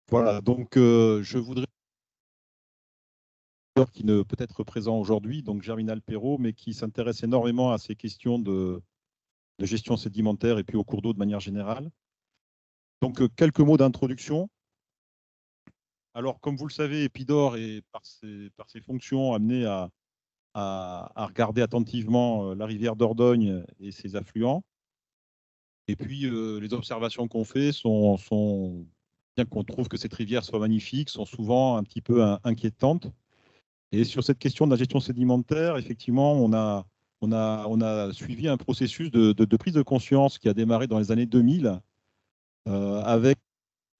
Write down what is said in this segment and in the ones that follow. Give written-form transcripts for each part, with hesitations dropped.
Voilà, donc je voudrais qui ne peut être présent aujourd'hui, donc Germinal Perrault, mais qui s'intéresse énormément à ces questions de gestion sédimentaire et puis au cours d'eau de manière générale. Donc quelques mots d'introduction. Alors, comme vous le savez, Épidore est par ses fonctions amené à regarder attentivement la rivière Dordogne et ses affluents. Et puis, les observations qu'on fait bien qu'on trouve que cette rivière soit magnifique, sont souvent un petit peu inquiétantes. Et sur cette question de la gestion sédimentaire, effectivement, on a suivi un processus de prise de conscience qui a démarré dans les années 2000 avec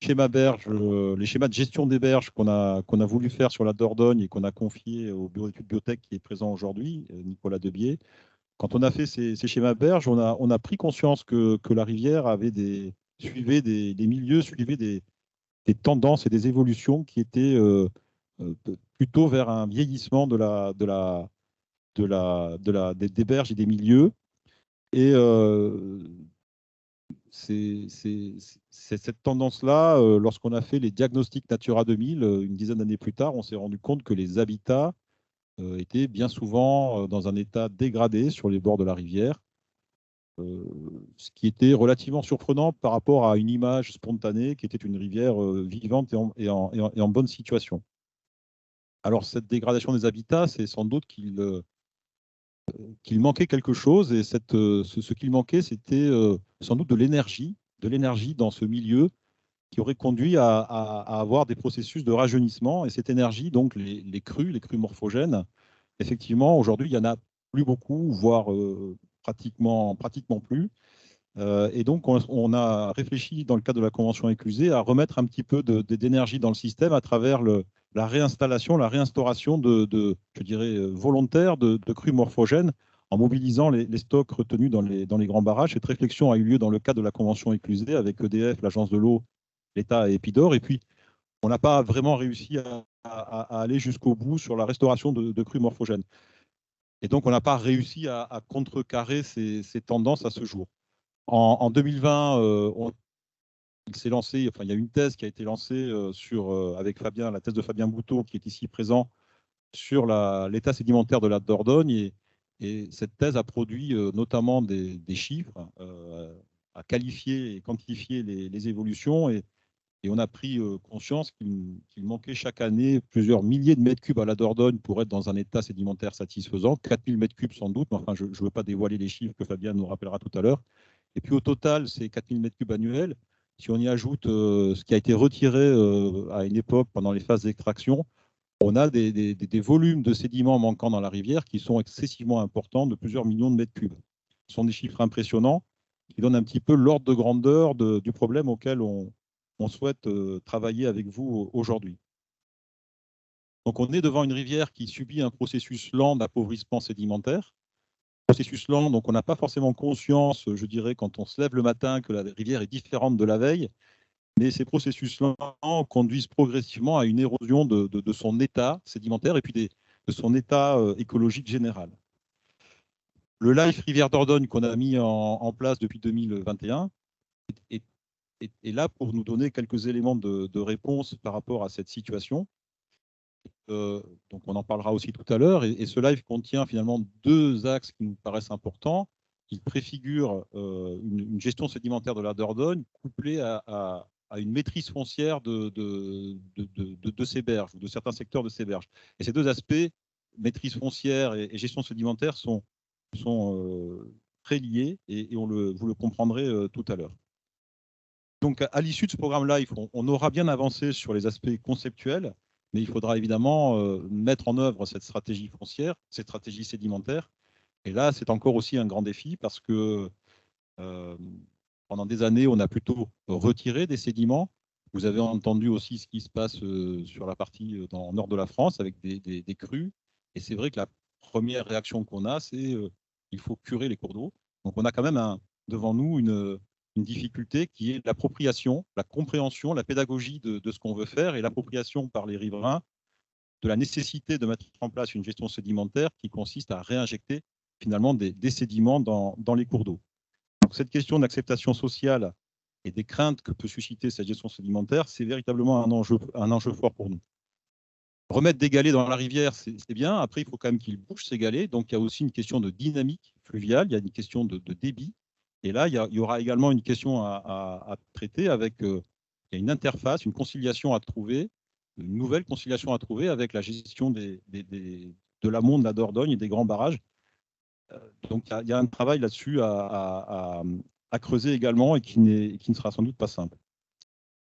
les schémas de gestion des berges qu'on a voulu faire sur la Dordogne et qu'on a confié au bureau d'études biotech qui est présent aujourd'hui, Nicolas Debier. Quand on a fait ces schémas berges, on a pris conscience que la rivière suivait des milieux, suivait des tendances et des évolutions qui étaient plutôt vers un vieillissement des berges et des milieux. Et c'est cette tendance-là, lorsqu'on a fait les diagnostics Natura 2000, une dizaine d'années plus tard, on s'est rendu compte que les habitats étaient bien souvent dans un état dégradé sur les bords de la rivière, ce qui était relativement surprenant par rapport à une image spontanée qui était une rivière vivante et en bonne situation. Alors, cette dégradation des habitats, c'est sans doute qu'il manquait quelque chose, et ce qu'il manquait, c'était sans doute de l'énergie dans ce milieu qui aurait conduit à avoir des processus de rajeunissement. Et cette énergie, donc les crues morphogènes, effectivement, aujourd'hui, il n'y en a plus beaucoup, voire pratiquement plus. Et donc, on a réfléchi, dans le cadre de la Convention éclusée, à remettre un petit peu d'énergie dans le système à travers la réinstallation, la réinstauration je dirais, volontaire de crues morphogènes en mobilisant les stocks retenus dans les grands barrages. Cette réflexion a eu lieu dans le cadre de la Convention éclusée avec EDF, l'Agence de l'eau, l'État et Épidore. Et puis, on n'a pas vraiment réussi à aller jusqu'au bout sur la restauration de crues morphogènes. Et donc, on n'a pas réussi à contrecarrer ces tendances à ce jour. En 2020, il s'est lancé, enfin, il y a une thèse qui a été lancée avec Fabien, la thèse de Fabien Bouteau, qui est ici présent, sur l'état sédimentaire de la Dordogne. Et cette thèse a produit notamment des chiffres, à qualifier et quantifier les évolutions. Et on a pris conscience qu'il manquait chaque année plusieurs milliers de mètres cubes à la Dordogne pour être dans un état sédimentaire satisfaisant, 4000 mètres cubes sans doute, mais enfin, je ne veux pas dévoiler les chiffres que Fabien nous rappellera tout à l'heure. Et puis au total, ces 4000 mètres cubes annuels, si on y ajoute ce qui a été retiré à une époque pendant les phases d'extraction, on a des volumes de sédiments manquants dans la rivière qui sont excessivement importants, de plusieurs millions de mètres cubes. Ce sont des chiffres impressionnants qui donnent un petit peu l'ordre de grandeur du problème auquel on souhaite travailler avec vous aujourd'hui. Donc on est devant une rivière qui subit un processus lent d'appauvrissement sédimentaire. Processus lent, donc on n'a pas forcément conscience, je dirais, quand on se lève le matin, que la rivière est différente de la veille, mais ces processus lents conduisent progressivement à une érosion de son état sédimentaire et puis de son état écologique général. Le LIFE Rivière Dordogne qu'on a mis en place depuis 2021 est là pour nous donner quelques éléments de réponse par rapport à cette situation. Donc on en parlera aussi tout à l'heure. Et ce live contient finalement deux axes qui nous paraissent importants. Il préfigure une gestion sédimentaire de la Dordogne couplée à une maîtrise foncière de ces berges, ou de certains secteurs de ces berges. Et ces deux aspects, maîtrise foncière et gestion sédimentaire, sont très liés, et vous le comprendrez tout à l'heure. Donc, à l'issue de ce programme LIFE, on aura bien avancé sur les aspects conceptuels, mais il faudra évidemment mettre en œuvre cette stratégie foncière, cette stratégie sédimentaire. Et là, c'est encore aussi un grand défi parce que pendant des années, on a plutôt retiré des sédiments. Vous avez entendu aussi ce qui se passe sur la partie dans le nord de la France avec des crues. Et c'est vrai que la première réaction qu'on a, c'est qu'il faut curer les cours d'eau. Donc, on a quand même devant nous une difficulté qui est l'appropriation, la compréhension, la pédagogie de ce qu'on veut faire et l'appropriation par les riverains de la nécessité de mettre en place une gestion sédimentaire qui consiste à réinjecter finalement des sédiments dans les cours d'eau. Donc cette question d'acceptation sociale et des craintes que peut susciter cette gestion sédimentaire, c'est véritablement un enjeu fort pour nous. Remettre des galets dans la rivière, c'est bien. Après, il faut quand même qu'ils bougent, ces galets. Donc, il y a aussi une question de dynamique fluviale, il y a une question de débit. Et là, il y aura également une question à traiter avec il y a une interface, une conciliation à trouver, une nouvelle conciliation à trouver avec la gestion de l'amont de la Dordogne et des grands barrages. Donc, il y a un travail là-dessus à creuser également et qui ne sera sans doute pas simple.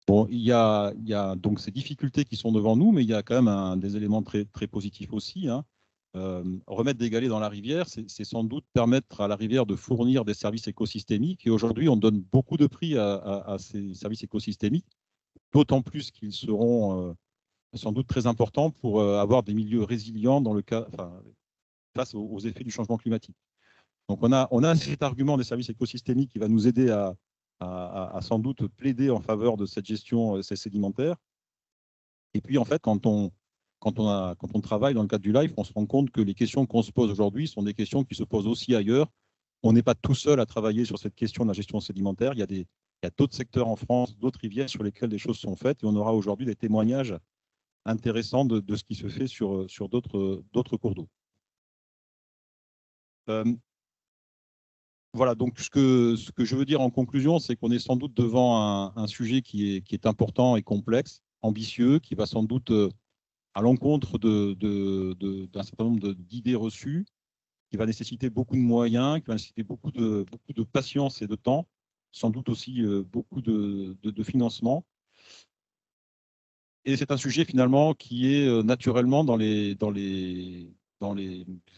Bon, il y a donc ces difficultés qui sont devant nous, mais il y a quand même des éléments très, très positifs aussi, hein. Remettre des galets dans la rivière, c'est sans doute permettre à la rivière de fournir des services écosystémiques. Et aujourd'hui, on donne beaucoup de prix à ces services écosystémiques, d'autant plus qu'ils seront sans doute très importants pour avoir des milieux résilients dans le cas, face aux effets du changement climatique. Donc, on a cet argument des services écosystémiques qui va nous aider à sans doute plaider en faveur de cette gestion sédimentaire. Et puis, en fait, quand on travaille dans le cadre du LIFE, on se rend compte que les questions qu'on se pose aujourd'hui sont des questions qui se posent aussi ailleurs. On n'est pas tout seul à travailler sur cette question de la gestion sédimentaire. Il y a d'autres secteurs en France, d'autres rivières sur lesquelles des choses sont faites. Et on aura aujourd'hui des témoignages intéressants de ce qui se fait sur d'autres cours d'eau. Voilà, donc ce que je veux dire en conclusion, c'est qu'on est sans doute devant un sujet qui est important et complexe, ambitieux, qui va sans doute à l'encontre d'un certain nombre d'idées reçues, qui va nécessiter beaucoup de moyens, qui va nécessiter beaucoup de patience et de temps, sans doute aussi beaucoup de financement. Et c'est un sujet finalement qui est naturellement dans les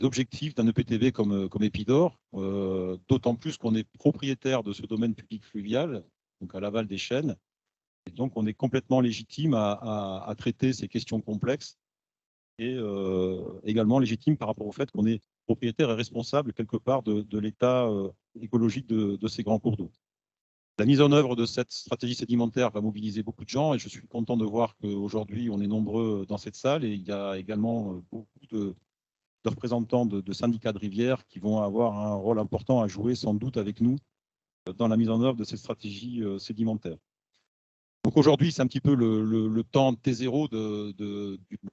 objectifs d'un EPTV comme Épidore, d'autant plus qu'on est propriétaire de ce domaine public fluvial, donc à l'aval des Chênes. Et donc, on est complètement légitime à traiter ces questions complexes et également légitime par rapport au fait qu'on est propriétaire et responsable quelque part de l'état écologique de ces grands cours d'eau. La mise en œuvre de cette stratégie sédimentaire va mobiliser beaucoup de gens et je suis content de voir qu'aujourd'hui, on est nombreux dans cette salle et il y a également beaucoup de représentants de syndicats de rivières qui vont avoir un rôle important à jouer sans doute avec nous dans la mise en œuvre de cette stratégie sédimentaire. Donc aujourd'hui, c'est un petit peu le temps T0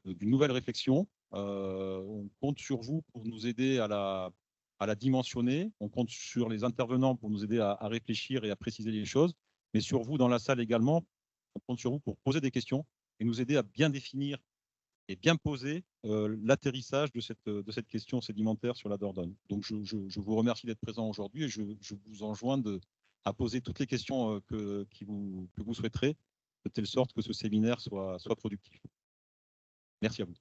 d'une nouvelle réflexion. On compte sur vous pour nous aider à la dimensionner. On compte sur les intervenants pour nous aider à réfléchir et à préciser les choses. Mais sur vous, dans la salle également, on compte sur vous pour poser des questions et nous aider à bien définir et bien poser l'atterrissage de cette question sédimentaire sur la Dordogne. Donc, je vous remercie d'être présent aujourd'hui et je vous enjoins à poser toutes les questions que vous souhaiterez, de telle sorte que ce séminaire soit productif. Merci à vous.